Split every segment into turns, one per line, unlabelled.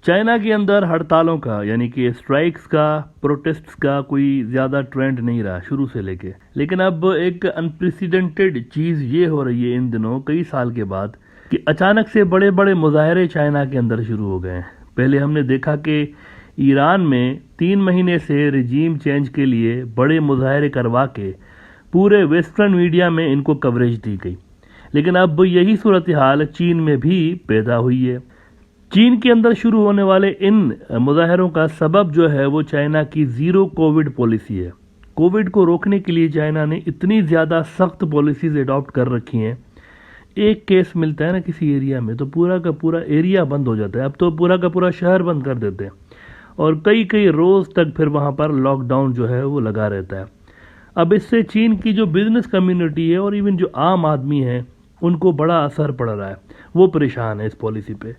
China के अंदर हड़तालों का यानी कि स्ट्राइक्स का, प्रोटेस्ट्स का कोई ज़्यादा ट्रेंड नहीं रहा शुरू से लेके, लेकिन अब एक अनप्रेसिडेंटेड चीज़ ये हो रही है इन दिनों कई साल के बाद कि अचानक से बड़े बड़े मुजाहरे चाइना के अंदर शुरू हो गए हैं। पहले हमने देखा कि ईरान में 3 महीने से रिजीम चेंज के लिए बड़े मुजाहरे करवा के पूरे वेस्टर्न मीडिया में इनको कवरेज दी गई, लेकिन अब यही सूरत हाल चीन में भी पैदा हुई है। चीन के अंदर शुरू होने वाले इन मुजाहरों का सबब जो है वो चाइना की ज़ीरो कोविड पॉलिसी है। कोविड को रोकने के लिए चाइना ने इतनी ज़्यादा सख्त पॉलिसीज अडॉप्ट कर रखी हैं, एक केस मिलता है ना किसी एरिया में तो पूरा का पूरा एरिया बंद हो जाता है। अब तो पूरा का पूरा शहर बंद कर देते हैं और कई कई रोज़ तक फिर वहाँ पर लॉकडाउन जो है वो लगा रहता है। अब इससे चीन की जो बिजनेस कम्युनिटी है और इवन जो आम आदमी है उनको बड़ा असर पड़ रहा है, वो परेशान है इस पॉलिसी पे।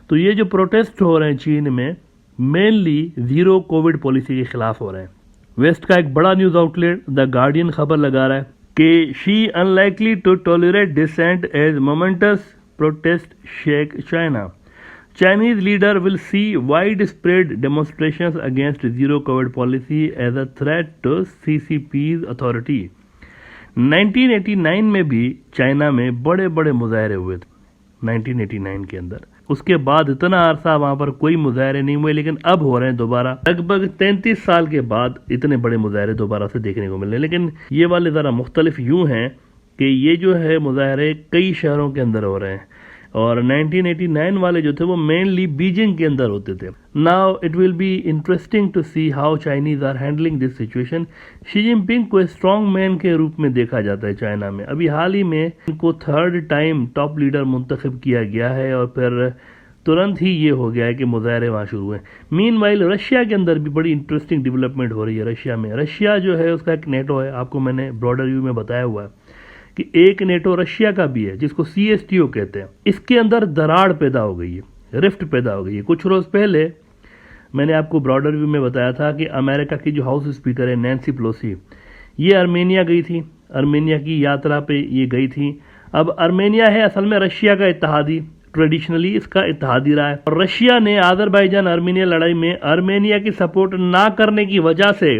तो ये जो प्रोटेस्ट हो रहे हैं चीन में मेनली ज़ीरो कोविड पॉलिसी के खिलाफ हो रहे हैं। वेस्ट का एक बड़ा न्यूज़ आउटलेट द गार्डियन खबर लगा रहा है कि Xi unlikely to tolerate dissent as momentous protest shake China. Chinese leader will see widespread demonstrations against zero COVID policy as a threat to CCP's authority. 1989 में भी चाइना में बड़े बड़े मुजाहरे हुए थे 1989 के अंदर। उसके बाद इतना अरसा वहाँ पर कोई मुजाहरे नहीं हुए, लेकिन अब हो रहे हैं दोबारा। लगभग 33 साल के बाद इतने बड़े मुजाहरे दोबारा से देखने को मिल रहे हैं, लेकिन ये वाले ज़रा मुख्तलिफ यूँ हैं कि ये जो है मुजाहरे कई शहरों के अंदर हो रहे हैं और 1989 वाले जो थे वो मेनली बीजिंग के अंदर होते थे। Now it will be interesting to see how Chinese are handling this situation. Xi Jinping को स्ट्रॉन्ग मैन के रूप में देखा जाता है चाइना में। अभी हाल ही में इनको 3rd टाइम टॉप लीडर मुंतखब किया गया है और फिर तुरंत ही ये हो गया है कि मुजाहरे वहाँ शुरू हुए। मीनवाइल रशिया के अंदर भी बड़ी इंटरेस्टिंग डेवलपमेंट हो रही है। रशिया में, रशिया जो है उसका एक नेटो है, आपको मैंने ब्रॉडर व्यू में बताया हुआ है कि एक नेटो रशिया का भी है जिसको CSTO कहते हैं। इसके अंदर दरार पैदा हो गई है, रिफ्ट पैदा हो गई है। कुछ रोज़ पहले मैंने आपको ब्रॉडर व्यू में बताया था कि अमेरिका की जो हाउस स्पीकर है नैन्सी पेलोसी, ये अर्मेनिया गई थी, अर्मेनिया की यात्रा पे ये गई थी। अब अर्मेनिया है असल में रशिया का इत्तेहादी, ट्रेडिशनली इसका इत्तेहादी रहा है और रशिया ने अज़रबैजान अर्मेनिया लड़ाई में अर्मेनिया की सपोर्ट ना करने की वजह से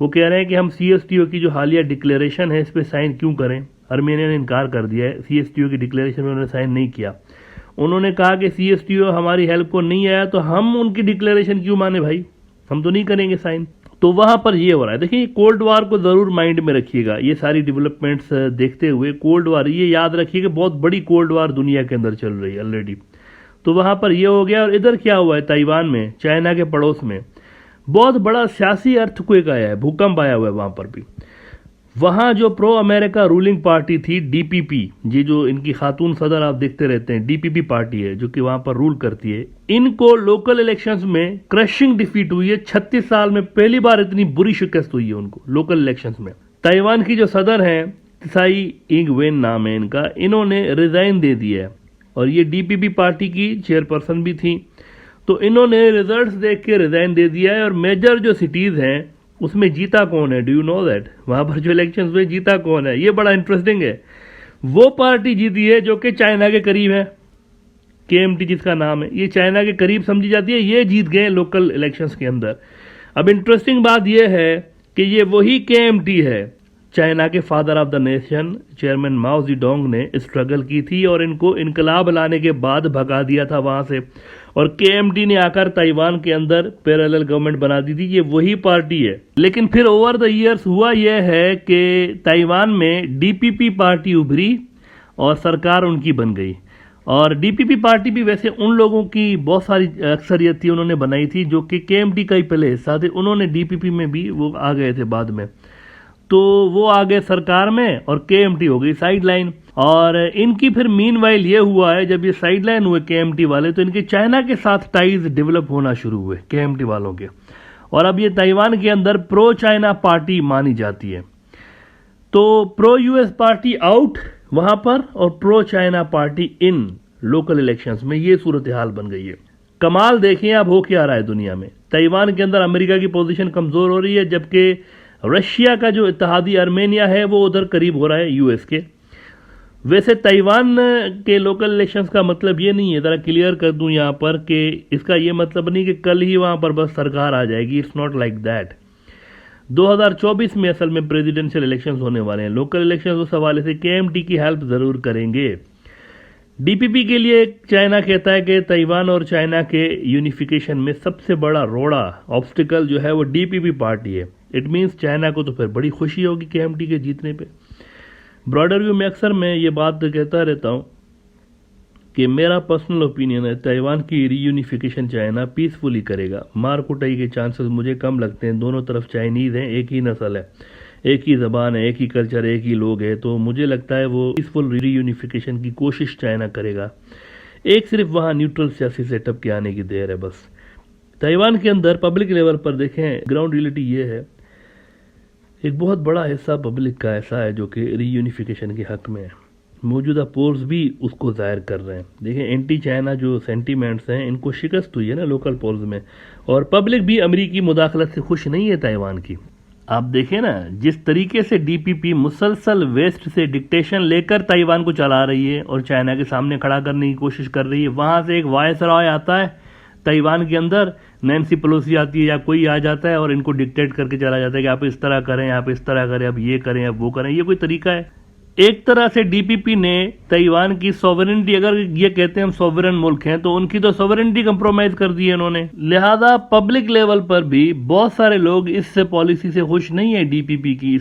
वो कह रहे हैं कि हम CSTO की जो हालिया डिक्लेरेशन है इस पर साइन क्यों करें। अर्मेनिया ने इनकार कर दिया है, CSTO की डिक्लेरेशन में उन्होंने साइन नहीं किया। उन्होंने कहा कि CSTO हमारी हेल्प को नहीं आया तो हम उनकी डिक्लेरेशन क्यों माने भाई, हम तो नहीं करेंगे साइन। तो वहाँ पर ये हो रहा है। देखिए कोल्ड वार को ज़रूर माइंड में रखिएगा, ये सारी डेवलपमेंट्स देखते हुए कोल्ड वार ये याद रखिएगा, बहुत बड़ी कोल्ड वार दुनिया के अंदर चल रही है ऑलरेडी। तो वहाँ पर ये हो गया और इधर क्या हुआ है ताइवान में, चाइना के पड़ोस में बहुत बड़ा सियासी अर्थक्वेक आया है, भूकंप आया हुआ है वहाँ पर भी। वहाँ जो प्रो अमेरिका रूलिंग पार्टी थी DPP, ये जो इनकी खातून सदर आप देखते रहते हैं, DPP पार्टी है जो कि वहाँ पर रूल करती है, इनको लोकल इलेक्शंस में क्रशिंग डिफीट हुई है। 36 साल में पहली बार इतनी बुरी शिकस्त हुई है उनको लोकल इलेक्शंस में। ताइवान की जो सदर हैं त्साई इंग वेन नाम है इनका, इन्होंने रिजाइन दे दिया है और ये DPP पार्टी की चेयरपर्सन भी थी। तो इन्होंने रिजल्ट्स देख के रिजाइन दे दिया है और मेजर जो सिटीज़ हैं उसमें जीता कौन है, डू यू नो दैट? वहाँ पर जो इलेक्शंस हुए जीता कौन है, ये बड़ा इंटरेस्टिंग है। वो पार्टी जीती है जो कि चाइना के करीब है, KMT जिसका नाम है, ये चाइना के करीब समझी जाती है, ये जीत गए लोकल इलेक्शंस के अंदर। अब इंटरेस्टिंग बात यह है कि ये वही KMT है चाइना के father of the nation chairman Mao Zedong ने स्ट्रगल की थी और इनको इनकलाब लाने के बाद भगा दिया था वहाँ से, और KMT ने आकर ताइवान के अंदर पैरेलल गवर्नमेंट बना दी थी। ये वही पार्टी है। लेकिन फिर ओवर द ईयर्स हुआ यह है कि ताइवान में DPP पार्टी उभरी और सरकार उनकी बन गई। और DPP पार्टी भी वैसे उन लोगों की बहुत सारी अक्सरियत थी, उन्होंने बनाई थी जो कि KMT का ही पहले हिस्सा थे, उन्होंने DPP में भी वो आ गए थे बाद में। तो वो आ गए सरकार में और KMT हो गई साइडलाइन। और इनकी फिर मीनवाइल ये हुआ है जब ये साइडलाइन हुए KMT वाले तो इनके चाइना के साथ टाइज डेवलप होना शुरू हुए KMT वालों के, और अब ये ताइवान के अंदर प्रो चाइना पार्टी मानी जाती है। तो प्रो US पार्टी आउट वहां पर और प्रो चाइना पार्टी इन लोकल इलेक्शंस में, ये सूरत हाल बन गई है। कमाल देखिए अब हो क्या रहा है दुनिया में। ताइवान के अंदर अमेरिका की पोजीशन कमजोर हो रही है, जबकि रशिया का जो इत्तेहादी अर्मेनिया है वो उधर करीब हो रहा है US के। वैसे ताइवान के लोकल इलेक्शंस का मतलब ये नहीं है, ज़रा क्लियर कर दूं यहाँ पर कि इसका ये मतलब नहीं कि कल ही वहाँ पर बस सरकार आ जाएगी। It's not like that. 2024 में असल में प्रेसिडेंशियल इलेक्शंस होने वाले हैं। लोकल इलेक्शंस उस हवाले से केएमटी की हेल्प ज़रूर करेंगे। डीपीपी के लिए चाइना कहता है कि ताइवान और चाइना के यूनिफिकेशन में सबसे बड़ा रोड़ा ऑब्स्टिकल जो है वो डीपीपी पार्टी है। इट मीन्स चाइना को तो फिर बड़ी खुशी होगी केएमटी के जीतने पे। ब्रॉडर व्यू में अक्सर मैं ये बात कहता रहता हूँ कि मेरा पर्सनल ओपिनियन है ताइवान की रीयूनिफिकेशन चाइना पीसफुली करेगा। मार कुटाई के चांसेस मुझे कम लगते हैं। दोनों तरफ चाइनीज़ हैं, एक ही नस्ल है, एक ही ज़बान है, एक ही कल्चर, एक ही लोग हैं, तो मुझे लगता है वो पीसफुल रीयूनिफिकेशन की कोशिश चाइना करेगा। एक सिर्फ वहाँ न्यूट्रल सियासी सेटअप के आने की देर है बस। ताइवान के अंदर पब्लिक लेवल पर देखें, ग्राउंड रियलिटी ये है, एक बहुत बड़ा हिस्सा पब्लिक का ऐसा है जो कि रीयूनिफिकेशन के हक में है। मौजूदा पोल्स भी उसको जाहिर कर रहे हैं। देखें, एंटी चाइना जो सेंटीमेंट्स हैं इनको शिकस्त हुई है ना लोकल पोल्स में, और पब्लिक भी अमेरिकी मुदाखलत से खुश नहीं है ताइवान की। आप देखें ना, जिस तरीके से डीपीपी मुसलसल वेस्ट से डिक्टेशन लेकर ताइवान को चला रही है और चाइना के सामने खड़ा करने की कोशिश कर रही है, वहाँ से एक वायसरॉय आता है ताइवान के अंदर, नैन्सी पेलोसी आती है या कोई आ जाता है और इनको डिक्टेट करके चला जाता है कि आप इस तरह करें, आप इस तरह करें, अब ये करें, अब वो करें। ये कोई तरीका है? एक तरह से डीपीपी ने ताइवान की सॉवरेनिटी, अगर ये कहते हैं हम सॉवरेन मुल्क हैं, तो उनकी तो सॉवरेनिटी कंप्रोमाइज कर दी है इन्होंने। लिहाजा पब्लिक लेवल पर भी बहुत सारे लोग इस पॉलिसी से खुश नहीं है डीपीपी की,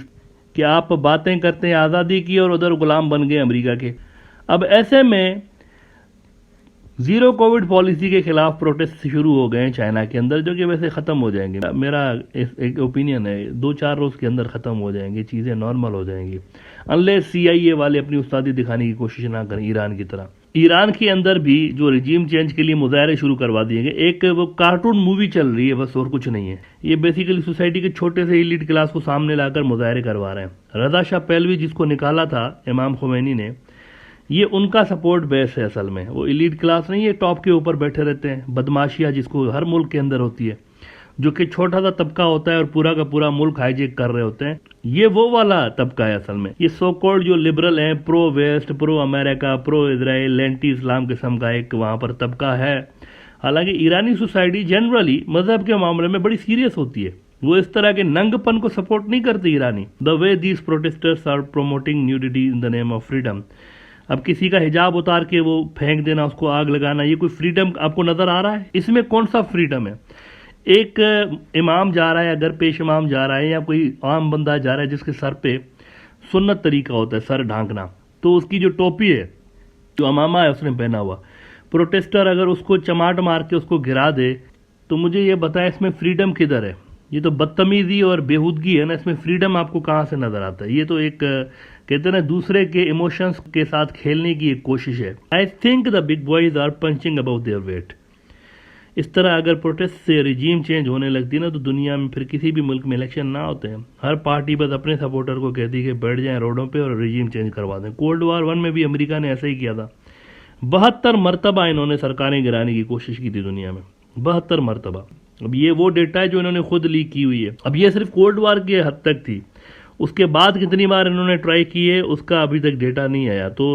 कि आप बातें करते हैं आज़ादी की और उधर गुलाम बन गए अमेरिका के। अब ऐसे में जीरो कोविड पॉलिसी के खिलाफ प्रोटेस्ट शुरू हो गए हैं चाइना के अंदर, जो कि वैसे ख़त्म हो जाएंगे। मेरा एक ओपिनियन है, 2-4 रोज़ के अंदर ख़त्म हो जाएंगे, चीज़ें नॉर्मल हो जाएंगी, अनलेस सीआईए वाले अपनी उस्तादी दिखाने की कोशिश ना करें ईरान की तरह। ईरान के अंदर भी जो रिजीम चेंज के लिए मुजाहरे शुरू करवा दिए गए, एक वो कार्टून मूवी चल रही है बस, और कुछ नहीं है। ये बेसिकली सोसाइटी के छोटे से एलीट क्लास को सामने लाकर मुजाहरे करवा रहे हैं। रजा शाह पहलवी जिसको निकाला था इमाम खुमैनी ने, ये उनका सपोर्ट बेस है। असल में वो एलीट क्लास नहीं है, टॉप के ऊपर बैठे रहते हैं। बदमाशियाँ जिसको हर मुल्क के अंदर होती है, जो कि छोटा सा तबका होता है और पूरा का पूरा मुल्क हाईजेक कर रहे होते हैं, ये वो वाला तबका है असल में। ये सो कॉल्ड जो लिबरल हैं, pro west, pro America, pro Israel, anti Islam किस्म का एक वहाँ पर तबका है। हालांकि ईरानी सोसाइटी जनरली मजहब के मामले में बड़ी सीरियस होती है, वो इस तरह के नंगपन को सपोर्ट नहीं करती ईरानी। The way these protesters are promoting nudity in the name of freedom. अब किसी का हिजाब उतार के वो फेंक देना, उसको आग लगाना, ये कोई फ्रीडम आपको नजर आ रहा है? इसमें कौन सा फ्रीडम है? एक इमाम जा रहा है, अगर पेश इमाम जा रहा है या कोई आम बंदा जा रहा है जिसके सर पे सुन्नत तरीका होता है सर ढांकना, तो उसकी जो टोपी है, जो अमामा है उसने पहना हुआ, प्रोटेस्टर अगर उसको चमाट मार के उसको गिरा दे, तो मुझे ये बताएं इसमें फ्रीडम किधर है? ये तो बदतमीजी और बेहूदगी है ना, इसमें फ्रीडम आपको कहाँ से नजर आता है? ये तो एक कहते हैं ना दूसरे के इमोशंस के साथ खेलने की एक कोशिश है। I think the big boys are punching about their weight. इस तरह अगर प्रोटेस्ट से रिजीम चेंज होने लगती है ना, तो दुनिया में फिर किसी भी मुल्क में इलेक्शन ना होते हैं। हर पार्टी बस अपने सपोर्टर को कहती है कि बैठ जाएं रोडों पे और रिजीम चेंज करवा दें। कोल्ड वॉर 1 में भी अमेरिका ने ऐसा ही किया था। 72 मरतबा इन्होंने सरकारें गिराने की कोशिश की थी दुनिया में, 72 मरतबा। अब ये वो डेटा है जो इन्होंने खुद लीक की हुई है। अब ये सिर्फ कोल्ड वॉर की हद तक थी, उसके बाद कितनी बार इन्होंने ट्राई की है उसका अभी तक डेटा नहीं आया। तो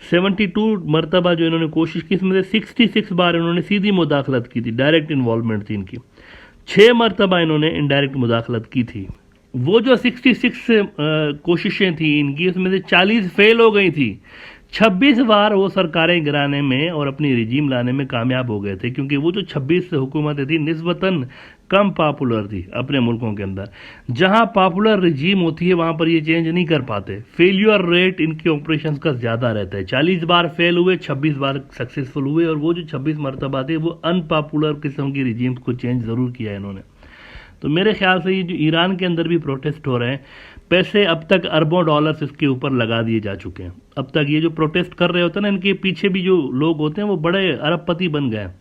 72 मरतबा जो इन्होंने कोशिश की, इसमें से 66 बार इन्होंने सीधी मुदाखलत की थी, डायरेक्ट इन्वॉल्वमेंट थी इनकी। 6 मरतबा इन्होंने इनडायरेक्ट मुदाखलत की थी। वो जो 66 कोशिशें थी इनकी, उसमें से 40 फेल हो गई थी। 26 बार वो सरकारें गिराने में और अपनी रिजीम लाने में कामयाब हो गए थे, क्योंकि वो जो 26 हुकूमतें थी निस्बतन कम पॉपुलर थी अपने मुल्कों के अंदर। जहां पॉपुलर रिजीम होती है वहां पर ये चेंज नहीं कर पाते। फेलियर रेट इनके ऑपरेशंस का ज्यादा रहता है। 40 बार फेल हुए, 26 बार सक्सेसफुल हुए, और वो जो 26 मरतबा थे वो अनपॉपुलर किस्म की रिजीम्स को चेंज जरूर किया है इन्होंने। तो मेरे ख्याल से ये जो ईरान के अंदर भी प्रोटेस्ट हो रहे हैं, पैसे अब तक अरबों डॉलर्स इसके ऊपर लगा दिए जा चुके हैं। अब तक ये जो प्रोटेस्ट कर रहे होते हैं ना, इनके पीछे भी जो लोग होते हैं वो बड़े अरबपति बन गए हैं।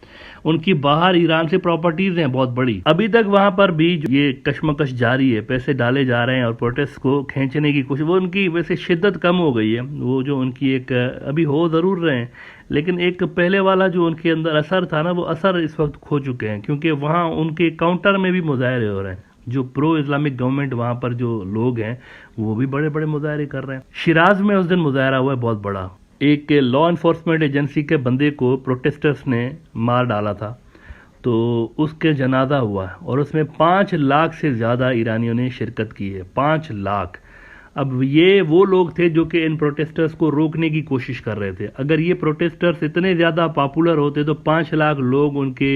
उनकी बाहर ईरान से प्रॉपर्टीज हैं बहुत बड़ी। अभी तक वहां पर भी ये कशमकश जारी है, पैसे डाले जा रहे हैं और प्रोटेस्ट को खींचने की कोशिश। वो उनकी वैसे शिद्दत कम हो गई है, वो जो उनकी एक अभी हो जरूर रहे हैं, लेकिन एक पहले वाला जो उनके अंदर असर था ना, वो असर इस वक्त खो चुके हैं, क्योंकि वहां उनके काउंटर में भी मुजाहरे हो रहे हैं। जो प्रो इस्लामिक गवर्नमेंट वहाँ पर जो लोग हैं वो भी बड़े बड़े मुजाहरे कर रहे हैं। शिराज में उस दिन मुजाहरा हुआ है बहुत बड़ा, एक लॉ इन्फोर्समेंट एजेंसी के बंदे को प्रोटेस्टर्स ने मार डाला था, तो उसके जनाजा हुआ और उसमें 5 लाख से ज़्यादा ईरानियों ने शिरकत की है, 5 लाख। अब ये वो लोग थे जो कि इन प्रोटेस्टर्स को रोकने की कोशिश कर रहे थे। अगर ये प्रोटेस्टर्स इतने ज़्यादा पॉपुलर होते तो 5 लाख लोग उनके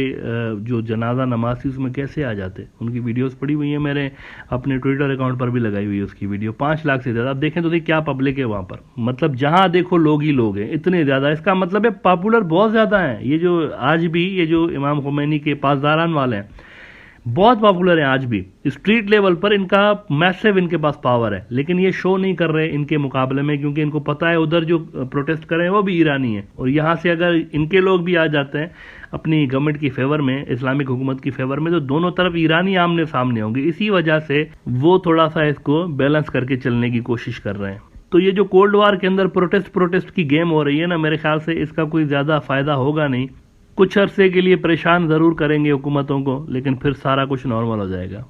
जो जनाजा नमाज थी उसमें कैसे आ जाते। उनकी वीडियोस पड़ी हुई हैं, मैंने अपने ट्विटर अकाउंट पर भी लगाई हुई है उसकी वीडियो। 5 लाख से ज़्यादा, आप देखें तो क्या पब्लिक है वहाँ पर, मतलब जहाँ देखो लोग ही लोग हैं, इतने ज़्यादा। इसका मतलब है पॉपुलर बहुत ज़्यादा हैं। ये जो आज भी ये जो इमाम खुमैनी के पासदारान वाले हैं बहुत पॉपुलर है, आज भी स्ट्रीट लेवल पर इनका मैसिव इनके पास पावर है, लेकिन ये शो नहीं कर रहे इनके मुकाबले में, क्योंकि इनको पता है उधर जो प्रोटेस्ट कर रहे हैं वो भी ईरानी है, और यहाँ से अगर इनके लोग भी आ जाते हैं अपनी गवर्नमेंट की फेवर में, इस्लामिक हुकूमत की फेवर में, तो दोनों तरफ ईरानी आमने सामने होंगे। इसी वजह से वो थोड़ा सा इसको बैलेंस करके चलने की कोशिश कर रहे हैं। तो ये जो कोल्ड वार के अंदर प्रोटेस्ट की गेम हो रही है ना, मेरे ख्याल से इसका कोई ज़्यादा फायदा होगा नहीं। कुछ अरसे के लिए परेशान ज़रूर करेंगे हुकूमतों को, लेकिन फिर सारा कुछ नॉर्मल हो जाएगा।